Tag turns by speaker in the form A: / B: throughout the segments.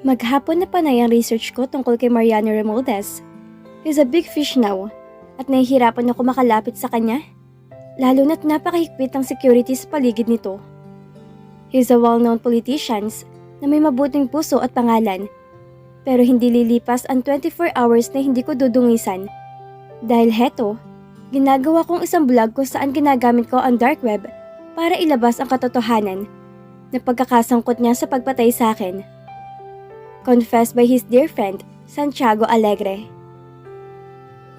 A: Maghapon na panay ang research ko tungkol kay Mariano Romualdez. He's a big fish now, at nahihirapan ako makalapit sa kanya, lalo na't napakahigpit ang security sa paligid nito. He's a well-known politician na may mabuting puso at pangalan, pero hindi lilipas ang 24 hours na hindi ko dudungisan. Dahil heto, ginagawa kong isang vlog kung saan ginagamit ko ang dark web para ilabas ang katotohanan na pagkakasangkot niya sa pagpatay sa akin. Confessed by his dear friend, Santiago Alegre.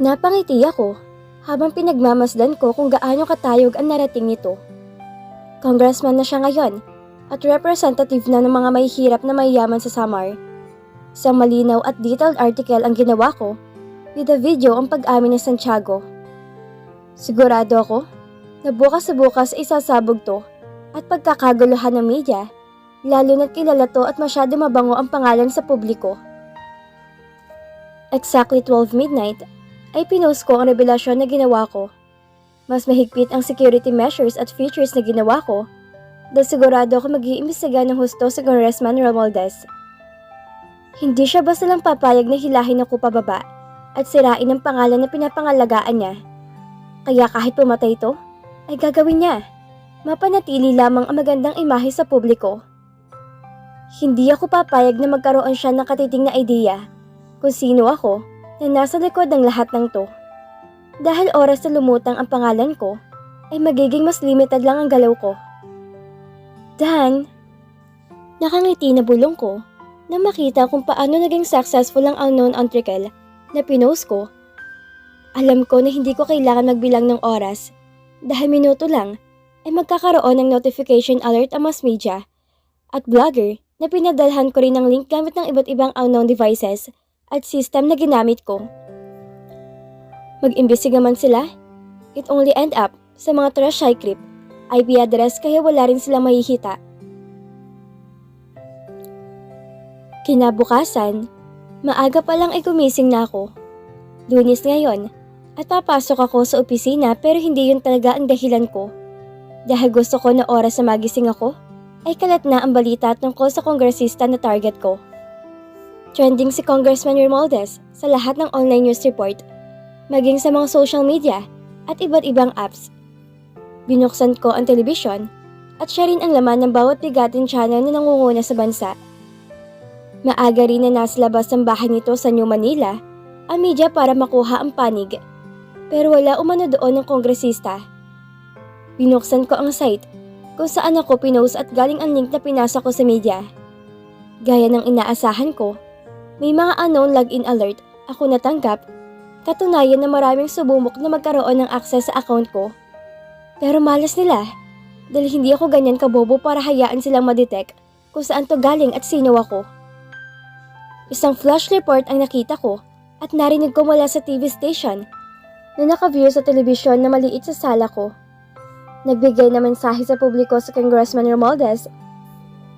A: Napangiti ako habang pinagmamasdan ko kung gaano katayog ang narating nito. Congressman na siya ngayon at representative na ng mga mahihirap na mayayaman sa Samar. Isang malinaw at detailed article ang ginawa ko with a video ang pag-amin ni Santiago. Sigurado ako na bukas sa bukas isasabog to at pagkakaguluhan ng media, lalo na't kilala to at masyado mabango ang pangalan sa publiko. Exactly 12 midnight ay pinost ko ang revelasyon na ginawa ko. Mas mahigpit ang security measures at features na ginawa ko dahil sigurado ako mag-iimbestiga ng husto sa Congressman Romualdez. Hindi siya basta lang papayag na hilahin ako pababa at sirain ang pangalan na pinapangalagaan niya. Kaya kahit pumatay ito, ay gagawin niya. Mapanatili lamang ang magandang imahe sa publiko. Hindi ako papayag na magkaroon siya ng katiting na ideya kung sino ako na nasa likod ng lahat ng to. Dahil oras na lumutang ang pangalan ko, ay magiging mas limited lang ang galaw ko. Dan, nakangiti na bulong ko na makita kung paano naging successful ang unknown article na pinost ko. Alam ko na hindi ko kailangan magbilang ng oras dahil minuto lang ay magkakaroon ng notification alert ang mass media at vlogger na pinadalhan ko rin ng link gamit ng iba't ibang unknown devices at system na ginamit ko. Mag-imbestiga man sila, it only end up sa mga trash crypt IP address kaya wala rin silang mahihita. Kinabukasan, maaga pa lang ay gumising na ako. Lunes ngayon, at papasok ako sa opisina pero hindi yun talaga ang dahilan ko. Dahil gusto ko na oras na magising ako, ay kalat na ang balita tungkol sa kongresista na target ko. Trending si Congressman Romualdez sa lahat ng online news report, maging sa mga social media at iba't ibang apps. Binuksan ko ang telebisyon at siya rin ang laman ng bawat bigating channel na nangunguna sa bansa. Maaga rin na nasa labas ng bahay nito sa New Manila ang media para makuha ang panig, pero wala umano doon ng kongresista. Binuksan ko ang site kung saan ako pinost at galing ang link na pinasa ko sa media. Gaya ng inaasahan ko, may mga unknown login alert ako natanggap, katunayan na maraming subumok na magkaroon ng access sa account ko. Pero malas nila, dahil hindi ako ganyan kabobo para hayaan silang madetect kung saan to galing at sino ako. Isang flash report ang nakita ko at narinig ko mula sa TV station na nakaview sa telebisyon na maliit sa sala ko. Nagbigay na mensahe sa publiko sa Congressman Romualdez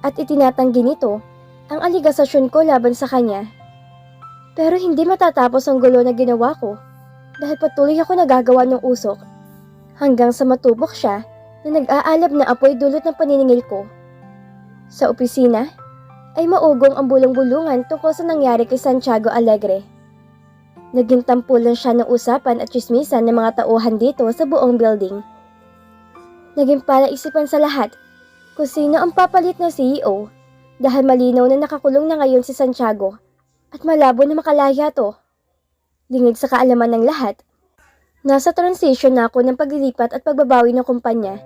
A: at itinatanggi nito ang aligasasyon ko laban sa kanya. Pero hindi matatapos ang gulo na ginawa ko dahil patuloy ako nagagawa ng usok hanggang sa matubok siya na nag-aalab na apoy dulot ng paniningil ko. Sa opisina ay maugong ang bulong-bulungan tungkol sa nangyari kay Santiago Alegre. Naging tampulan siya ng usapan at tsismisan ng mga tauhan dito sa buong building. Naging palaisipan sa lahat kung sino ang papalit na CEO dahil malinaw na nakakulong na ngayon si Santiago at malabo na makalaya to. Lingid sa kaalaman ng lahat, nasa transition na ako ng paglilipat at pagbabawi ng kumpanya.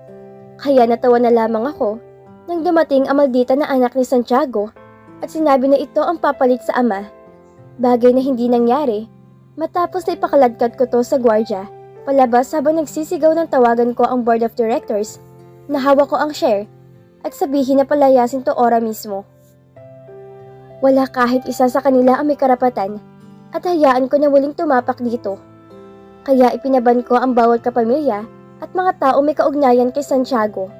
A: Kaya natawa na lamang ako nang dumating ang maldita na anak ni Santiago at sinabi na ito ang papalit sa ama. Bagay na hindi nangyari matapos na ipakaladkad ko to sa gwardya. Palabas habang nagsisigaw ng tawagan ko ang board of directors na hawak ko ang share at sabihin na palayasin to ora mismo. Wala kahit isa sa kanila ang may karapatan at hayaan ko na muling tumapak dito. Kaya ipinaban ko ang bawat kapamilya at mga tao may kaugnayan kay Santiago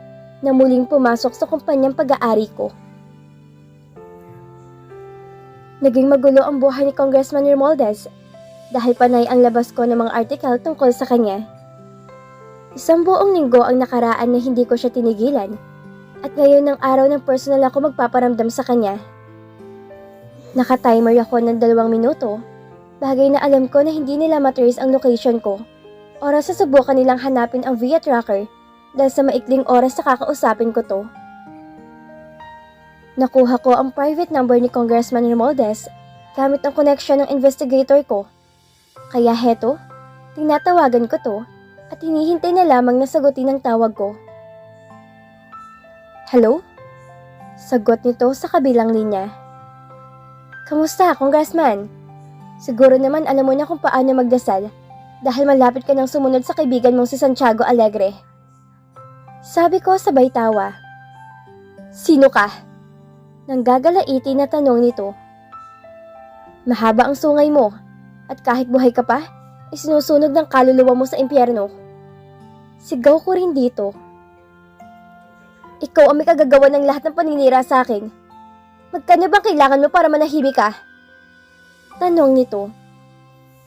A: na muling pumasok sa kumpanyang pag-aari ko. Naging magulo ang buhay ni Congressman Romualdez dahil panay ang labas ko ng mga article tungkol sa kanya. Isang buong linggo ang nakaraan na hindi ko siya tinigilan at ngayon ng araw ng personal ako magpaparamdam sa kanya. Naka-timer ako ng 2 minuto. Bagay na alam ko na hindi nila matrace ang location ko. Oras sa subukan nilang hanapin ang via tracker dahil sa maikling oras sa kakausapin ko to. Nakuha ko ang private number ni Congressman Romualdez gamit ang connection ng investigator ko. Kaya heto, tinatawagan ko to at hinihintay na lamang na sagutin ang tawag ko. Hello? Sagot nito sa kabilang linya. Kamusta, Congressman? Siguro naman alam mo na kung paano magdasal dahil malapit ka nang sumunod sa kaibigan mong si Santiago Alegre. Sabi ko sabay tawa. Sino ka? Nanggagalaiti na tanong nito. Mahaba ang sungay mo at kahit buhay ka pa, isinusunog ng kaluluwa mo sa impyerno. Sigaw ko rin dito. Ikaw ang may kagagawa ng lahat ng paninira sa akin. Magkano bang kailangan mo para manahimik ka? Tanong nito.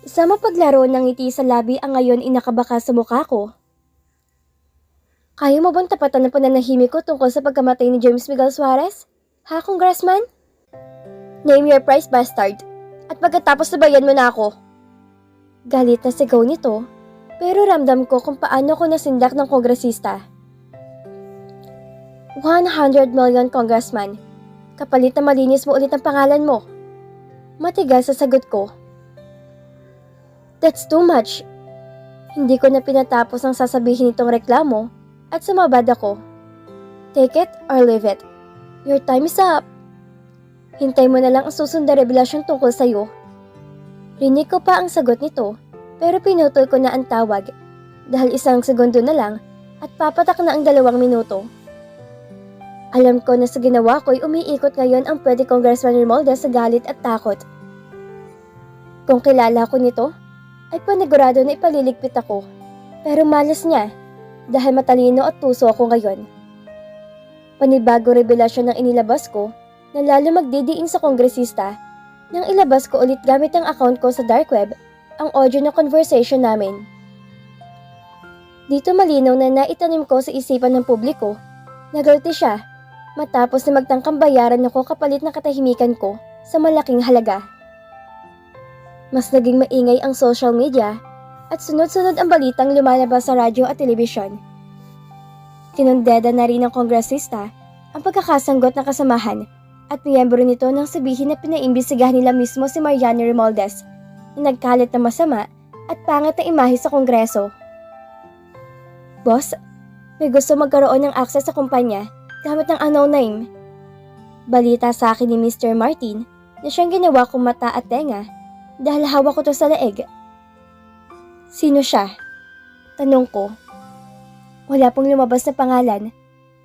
A: Isa mapaglaro ng ngiti sa labi ang ngayon inakabaka sa mukha ko. Kaya mo bang tapatan ng pananahimik ko tungkol sa pagkamatay ni James Miguel Suarez? Ha, Congressman? Name your price, bastard. At pagkatapos sabayan mo na ako. Galit na sigaw nito, pero ramdam ko kung paano ko nasindak ng kongresista. 100 million, Congressman. Kapalit na malinis mo ulit ang pangalan mo. Matigas sa sagot ko. That's too much. Hindi ko na pinatapos ang sasabihin nitong reklamo at sumabad ako. Take it or leave it. Your time is up. Hintay mo na lang ang susunod na revelasyon tungkol sa'yo. Rinig ko pa ang sagot nito pero pinutol ko na ang tawag dahil 1 segundo na lang at papatak na ang 2 minuto. Alam ko na sa ginawa ko'y umiikot ngayon ang pwede Congressman Romualdez sa galit at takot. Kung kilala ko nito, ay panigurado na ipaliligpit ako. Pero malas niya dahil matalino at puso ako ngayon. Panibago revelasyon ang inilabas ko na lalo magdidiin sa kongresista nang ilabas ko ulit gamit ang account ko sa dark web ang audio na conversation namin. Dito malinaw na naitanim ko sa isipan ng publiko na guilty siya matapos na magtangkang bayaran ako kapalit ng katahimikan ko sa malaking halaga. Mas naging maingay ang social media at sunod-sunod ang balitang lumalabas sa radyo at telebisyon. Kinundeda na rin ng kongresista ang pagkakasanggot ng kasamahan at miyembro nito nang sabihin na pinaimbestigahan nila mismo si Mariana Romualdez na nagkalat na masama at pangit na imahe sa kongreso. Boss, may gusto magkaroon ng access sa kumpanya gamit ng unknown name. Balita sa akin ni Mr. Martin na siyang ginawa kong mata at tenga dahil hawak ko to sa leeg. Sino siya? Tanong ko. Wala pong lumabas na pangalan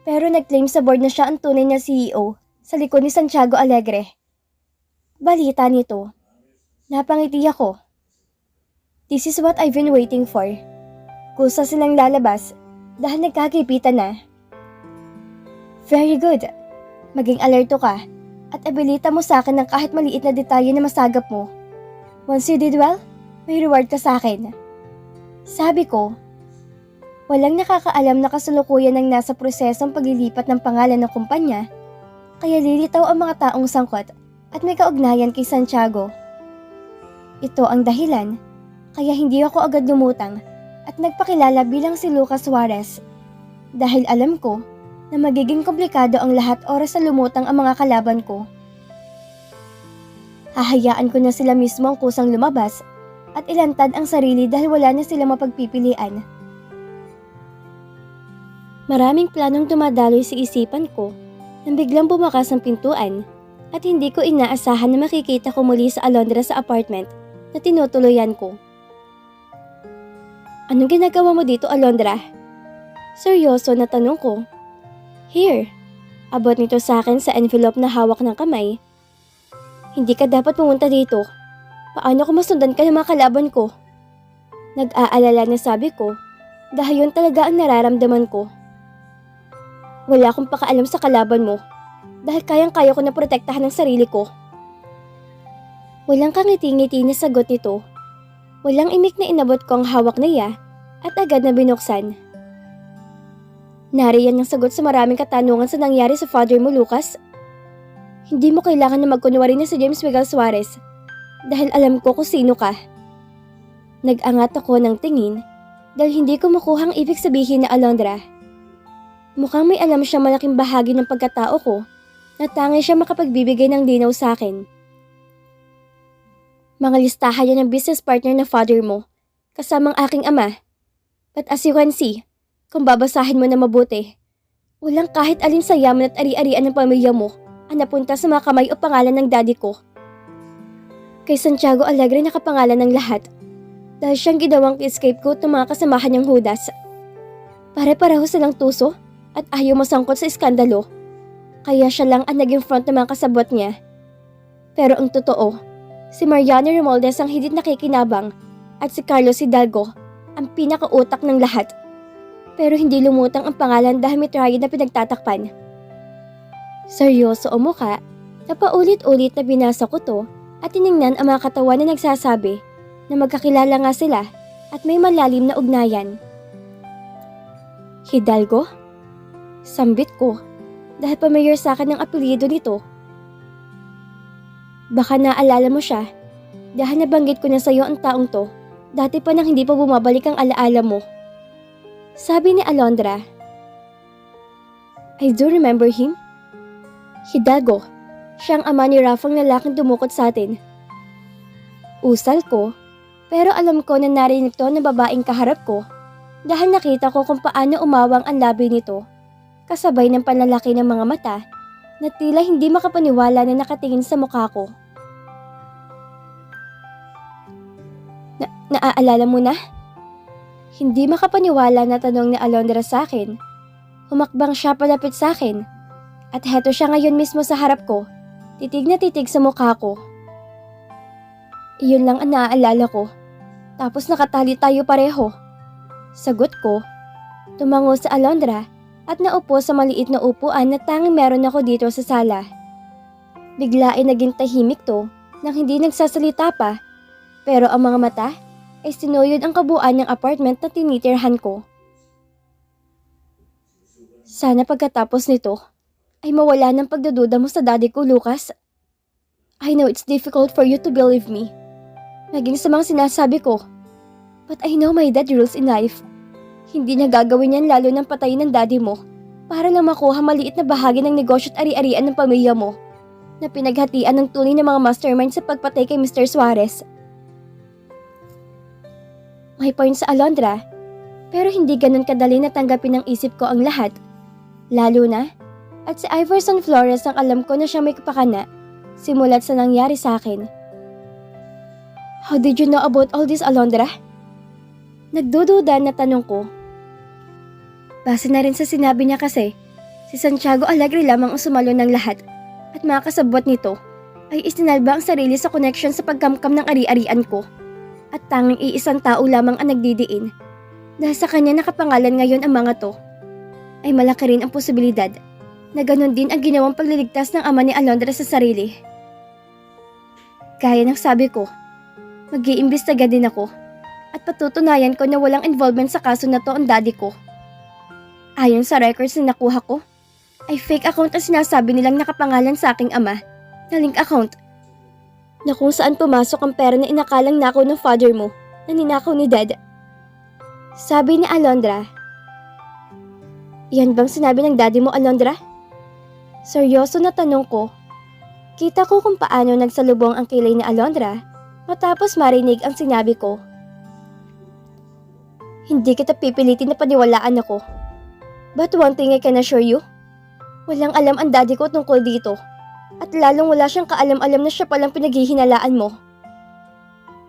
A: pero nag-claim sa board na siya ang tunay na CEO sa likod ni Santiago Alegre. Balita nito. Napangiti ako. This is what I've been waiting for. Kusa silang lalabas dahil nagkakipitan na. Very good. Maging alerto ka at abilita mo sa akin ng kahit maliit na detalye na masagap mo. Once you did well, may reward ka sa akin. Sabi ko, walang nakakaalam na kasalukuyan ng nasa prosesong paglilipat ng pangalan ng kumpanya, kaya lilitaw ang mga taong sangkot at may kaugnayan kay Santiago. Ito ang dahilan, kaya hindi ako agad lumutang at nagpakilala bilang si Lucas Suarez dahil alam ko na magiging komplikado ang lahat oras na lumutang ang mga kalaban ko. Hahayaan ko na sila mismo ang kusang lumabas at ilantad ang sarili dahil wala na silang mapagpipilian. Maraming planong dumadaloy sa isipan ko nang biglang bumakas ang pintuan at hindi ko inaasahan na makikita ko muli sa Alondra sa apartment na tinutuluyan ko. Anong ginagawa mo dito, Alondra? Seryoso na tanong ko. Here, abot nito sa akin sa envelope na hawak ng kamay. Hindi ka dapat pumunta dito. Paano ko masundan ka ng mga kalaban ko? Nag-aalala na sabi ko dahil yun talaga ang nararamdaman ko. Wala akong pakaalam sa kalaban mo dahil kayang-kaya ko na protektahan ang sarili ko. Walang kangiti-ngiti na sagot nito. Walang imik na inabot ko ang hawak niya at agad na binuksan. Nariyan ang sagot sa maraming katanungan sa nangyari sa father mo, Lucas. Hindi mo kailangan na magkunwari na si James Miguel Suarez dahil alam ko kung sino ka. Nag-angat ako ng tingin dahil hindi ko makuha ang ibig sabihin na Alondra. Mukhang may alam siya malaking bahagi ng pagkatao ko na tanging siya makapagbibigay ng linaw sa akin. Mga listahan yan ng business partner na father mo, kasamang aking ama. But as you can see, kung babasahin mo na mabuti, walang kahit alin sa yaman at ari-arian ng pamilya mo ang napunta sa mga kamay o pangalan ng daddy ko. Kay Santiago Alegre nakapangalan ng lahat dahil siyang ginawang scapegoat ng mga kasamahan niyang Judas. Pare-pareho silang tuso at ayaw masangkot sa iskandalo, kaya siya lang ang naging front ng mga kasabot niya. Pero ang totoo, si Mariano Romualdez ang higit nakikinabang at si Carlos Hidalgo ang pinakautak ng lahat. Pero hindi lumutang ang pangalan dahil may triad na pinagtatakpan. Seryoso o mukha, napaulit-ulit na binasa ko to at tiningnan ang mga katawan na nagsasabi na magkakilala nga sila at may malalim na ugnayan. Hidalgo? Sambit ko dahil pamilyar sa akin ang apelyido nito. Baka naalala mo siya dahil nabanggit ko na sa iyo ang taong to dati pa nang hindi pa bumabalik ang alaala mo. Sabi ni Alondra. I do remember him. Hidalgo, siyang ama ni Rafang lalaking dumukot sa atin. Usal ko, pero alam ko na narinig to ng babaeng kaharap ko dahil nakita ko kung paano umawang ang labi nito, kasabay ng panlalaki ng mga mata na tila hindi makapaniwala na nakatingin sa mukha ko. Naaalala mo na? Hindi makapaniwala na tanong ni Alondra sa akin. Humakbang siya palapit sa akin at heto siya ngayon mismo sa harap ko, titig na titig sa mukha ko. Iyon lang ang naaalala ko, tapos nakatali tayo pareho. Sagot ko, tumango sa Alondra at naupo sa maliit na upuan na tanging meron ako dito sa sala. Bigla ay naging tahimik to nang hindi nagsasalita pa, pero ang mga mata ay sinuyod ang kabuuan ng apartment na tinitirhan ko. Sana pagkatapos nito ay mawala ng pagdududa mo sa daddy ko, Lucas. I know it's difficult for you to believe me, maging sa mga sinasabi ko. But I know my dad rules in life. Hindi niya gagawin yan lalo ng patayin ng daddy mo para lang makuha maliit na bahagi ng negosyo at ari-arian ng pamilya mo na pinaghatian ng tunay ng mga mastermind sa pagpatay kay Mr. Suarez. May point sa Alondra, pero hindi ganun kadali na tanggapin ng isip ko ang lahat. Lalo na, at si Iverson Flores ang alam ko na siya may kapakana, simulat sa nangyari sa akin. How did you know about all this, Alondra? Nagdududa na tanong ko. Base na rin sa sinabi niya kasi, si Santiago Alegre lamang ang sumalo ng lahat at mga kasabot nito ay isinalba ang sarili sa connection sa pagkamkam ng ari-arian ko. At tanging iisang tao lamang ang nagdidiin dahil sa kanya nakapangalan ngayon ang mga to. Ay malaki rin ang posibilidad na ganun din ang ginawang pagliligtas ng ama ni Alondra sa sarili. Gaya ng sabi ko, mag-iimbestiga din ako at patutunayan ko na walang involvement sa kaso na to ang daddy ko. Ayon sa records na nakuha ko, ay fake account ang sinasabi nilang nakapangalan sa aking ama na link account na kung saan pumasok ang pera na inakalang nakaw ng father mo na ninakaw ni dad. Sabi ni Alondra. Yan bang sinabi ng daddy mo, Alondra? Seryoso na tanong ko. Kita ko kung paano nagsalubong ang kilay ni Alondra matapos marinig ang sinabi ko. Hindi kita pipilitin na paniwalaan ako. But one thing I can assure you, walang alam ang daddy ko tungkol dito. At lalong wala siyang kaalam-alam na siya palang pinaghihinalaan mo.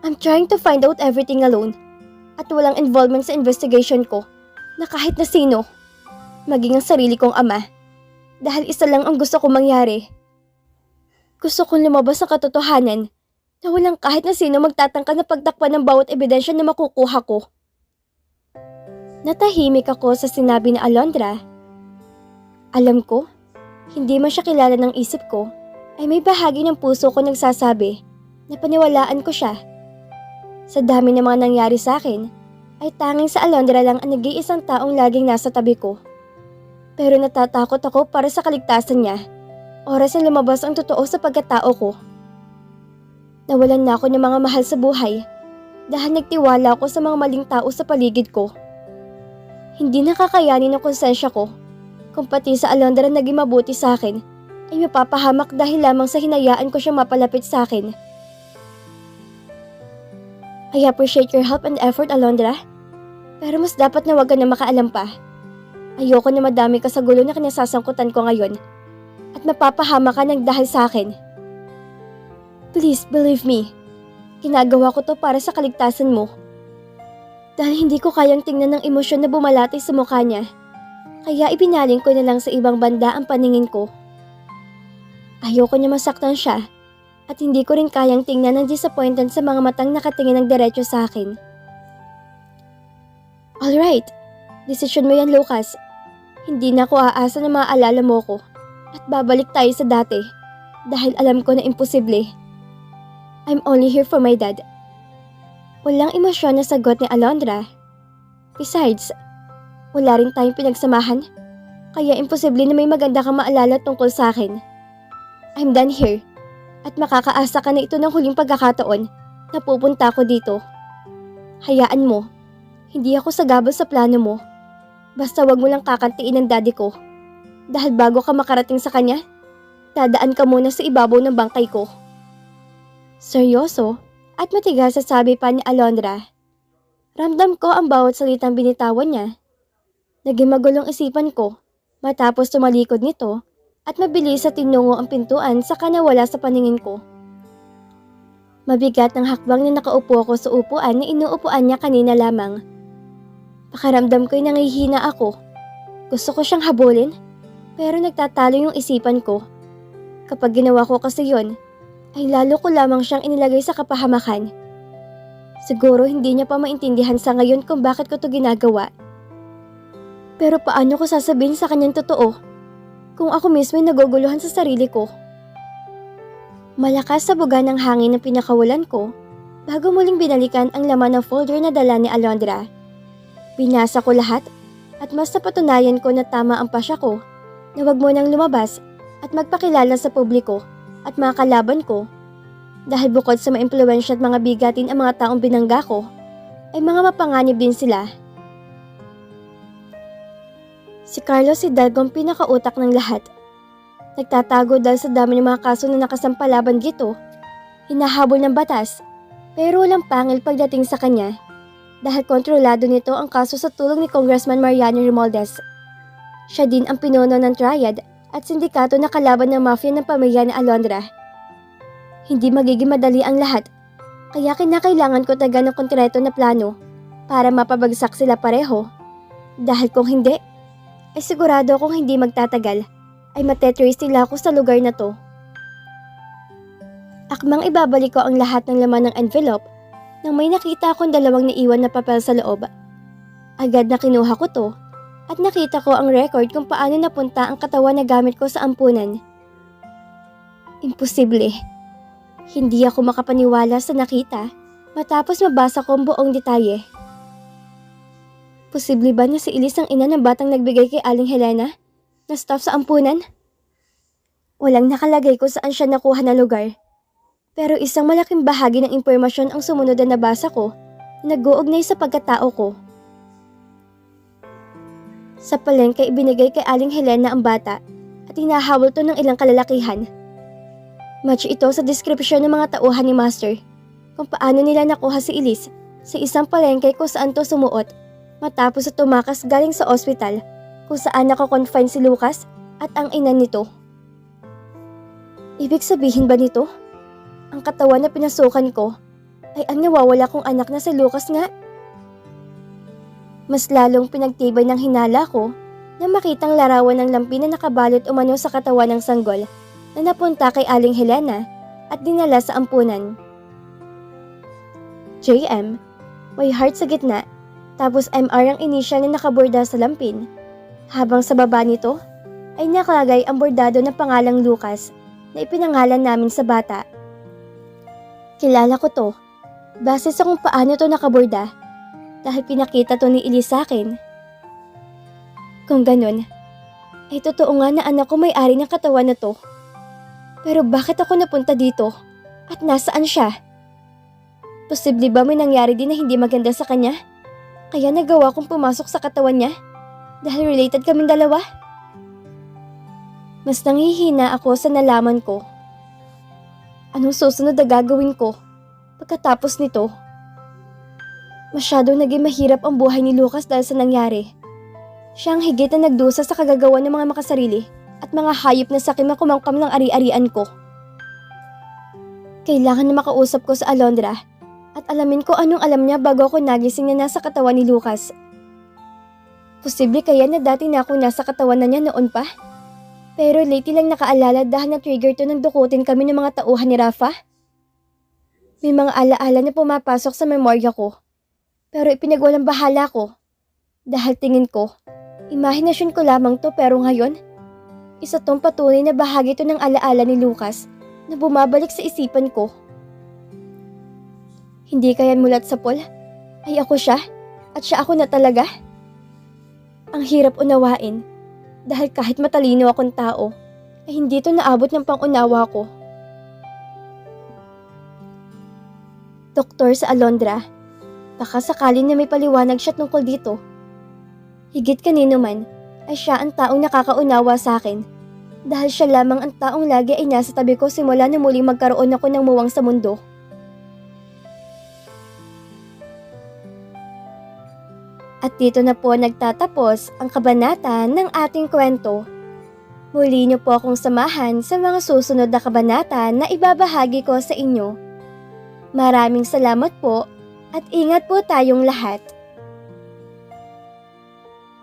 A: I'm trying to find out everything alone. At walang involvement sa investigation ko na kahit na sino, maging ang sarili kong ama. Dahil isa lang ang gusto kong mangyari. Gusto kong lumabas sa katotohanan na walang kahit na sino magtatangka na pagtakpan ng bawat ebidensya na makukuha ko. Natahimik ako sa sinabi ni Alondra. Alam ko, hindi man siya kilala ng isip ko, ay may bahagi ng puso ko nagsasabi na paniwalaan ko siya. Sa dami ng mga nangyari sa akin, ay tanging sa Alondra lang ang nag-iisang taong laging nasa tabi ko. Pero natatakot ako para sa kaligtasan niya Oras na lumabas ang totoo sa pagkatao ko. Nawalan na ako ng mga mahal sa buhay dahil nagtiwala ako sa mga maling tao sa paligid ko. Hindi nakakayanin ng konsensya ko kung pati sa Alondra naging mabuti sa akin ay mapapahamak dahil lamang sa hinayaan ko siyang mapalapit sa akin. I appreciate your help and effort, Alondra. Pero mas dapat na wag ka na makaalam pa. Ayoko na madami ka sa gulo na kinasasangkutan ko ngayon at mapapahama ka ng dahil sa akin. Please believe me. Ginagawa ko to para sa kaligtasan mo. Dahil hindi ko kayang tingnan ng emosyon na bumalati sa mukha niya. Kaya ibinaling ko na lang sa ibang banda ang paningin ko. Ayoko niya masaktan siya at hindi ko rin kayang tingnan ng disappointment sa mga matang nakatingin ng diretso sa akin. Alright, desisyon mo yan, Lucas. Hindi na ako aasa na maaalala mo ko at babalik tayo sa dati dahil alam ko na imposible. I'm only here for my dad. Walang emosyon na sagot ni Alondra. Besides, wala rin tayong pinagsamahan, kaya imposible na may maganda kang maalala tungkol sa akin. I'm done here, at makakaasa ka na ito ng huling pagkakataon na pupunta ako dito. Hayaan mo, hindi ako sagabal sa plano mo. Basta wag mo lang kakantiin ng daddy ko. Dahil bago ka makarating sa kanya, dadaan ka muna sa ibabaw ng bangkay ko. Seryoso at matigas sa sabi pa ni Alondra. Ramdam ko ang bawat salitang binitawan niya. Naging magulong isipan ko matapos tumalikod nito at mabilis sa tinungo ang pintuan saka nawala sa paningin ko. Mabigat ng hakbang na nakaupo ako sa upuan na inuupuan niya kanina lamang. Pakaramdam ko'y nangihina ako. Gusto ko siyang habulin pero nagtatalo yung isipan ko. Kapag ginawa ko kasi yon, ay lalo ko lamang siyang inilagay sa kapahamakan. Siguro hindi niya pa maintindihan sa ngayon kung bakit ko to ginagawa. Pero paano ko sasabihin sa kanyang totoo kung ako mismo ay naguguluhan sa sarili ko? Malakas sa buga ng hangin ang pinakawalan ko bago muling binalikan ang laman ng folder na dala ni Alondra. Binasa ko lahat at mas napatunayan ko na tama ang pasya ko na wag mo nang lumabas at magpakilala sa publiko at mga kalaban ko, dahil bukod sa maimpluwensya at mga bigatin ang mga taong binangga ko, ay mga mapanganib din sila. Si Carlos Hidalgo ang pinakautak ng lahat. Nagtatago dahil sa dami ng mga kaso na nakasampalaban gito, hinahabol ng batas, pero walang pangil pagdating sa kanya, dahil kontrolado nito ang kaso sa tulong ni Congressman Mariano Romualdez. Siya din ang pinuno ng triad at sindikato na kalaban ng mafia ng pamilya ni Alondra. Hindi magiging madali ang lahat, kaya kinakailangan ko taga ng konkreto na plano para mapabagsak sila pareho. Dahil kung hindi, ay sigurado akong hindi magtatagal ay matetrace nila ako sa lugar na to. Akmang ibabalik ko ang lahat ng laman ng envelope nang may nakita akong dalawang naiwan na papel sa loob. Agad na kinuha ko to at nakita ko ang record kung paano napunta ang katawan na gamit ko sa ampunan. Imposible. Hindi ako makapaniwala sa nakita matapos mabasa ko ang buong detalye. Posible ba na si Elise ang ina ng batang nagbigay kay Aling Helena na staff sa ampunan? Walang nakalagay kung saan siya nakuha na lugar. Pero isang malaking bahagi ng impormasyon ang sumunod na nabasa ko na nag-uugnay sa pagkatao ko. Sa palengke ibinigay kay Aling Helena ang bata at hinahabol to ng ilang kalalakihan. Match ito sa description ng mga tauhan ni Master kung paano nila nakuha si Elise sa isang palengke kung saan to sumuot matapos at tumakas galing sa ospital kung saan nakakonfine si Lucas at ang ina nito. Ibig sabihin ba nito? Ang katawan na pinasukan ko ay ang nawawala kong anak na si Lucas nga? Mas lalong pinagtibay ng hinala ko na makitang larawan ng lampi na nakabalot umano sa katawan ng sanggol na napunta kay Aling Helena at dinala sa ampunan. JM, may heart sa gitna, tapos MR ang inisyal na nakaborda sa lampin, habang sa baba nito ay nakalagay ang bordado ng pangalang Lucas na ipinangalan namin sa bata. Kilala ko to, base sa kung paano to nakaborda, dahil pinakita to ni Elise sa akin. Kung ganun, ay totoo nga na anak ko may-ari ng katawan na to. Pero bakit ako napunta dito? At nasaan siya? Posible ba may nangyari din na hindi maganda sa kanya? Kaya nagawa kong pumasok sa katawan niya? Dahil related kaming dalawa? Mas nanghihina ako sa nalaman ko. Anong susunod na gagawin ko pagkatapos nito? Masyadong naging mahirap ang buhay ni Lucas dahil sa nangyari. Siya ang higit na nagdusa sa kagagawa ng mga makasarili at mga hayop na sakim na kumangkam ng ari-arian ko. Kailangan na makausap ko sa Alondra at alamin ko anong alam niya bago ako nagising na nasa katawan ni Lucas. Posible kaya na dati na ako nasa katawan na niya noon pa? Pero lately lang nakaalala dahil na-trigger to nang dukutin kami ng mga tauhan ni Rafa. May mga alaala na pumapasok sa memorya ko. Pero ipinagwalang bahala ko. Dahil tingin ko, imahinasyon ko lamang to pero ngayon, isa tong patunay na bahagi to ng alaala ni Lucas na bumabalik sa isipan ko. Hindi kaya mulat sa Paul ay ako siya at siya ako na talaga? Ang hirap unawain dahil kahit matalino akong tao ay hindi to naabot ng pangunawa ko. Doktor sa Alondra, baka sakali na may paliwanag siya tungkol dito. Higit kanino man ay siya ang taong nakakaunawa sa akin dahil siya lamang ang taong lagi ay nasa tabi ko simula na muling magkaroon ako ng muwang sa mundo. At dito na po nagtatapos ang kabanata ng ating kwento. Muli niyo po akong samahan sa mga susunod na kabanata na ibabahagi ko sa inyo. Maraming salamat po at ingat po tayong lahat.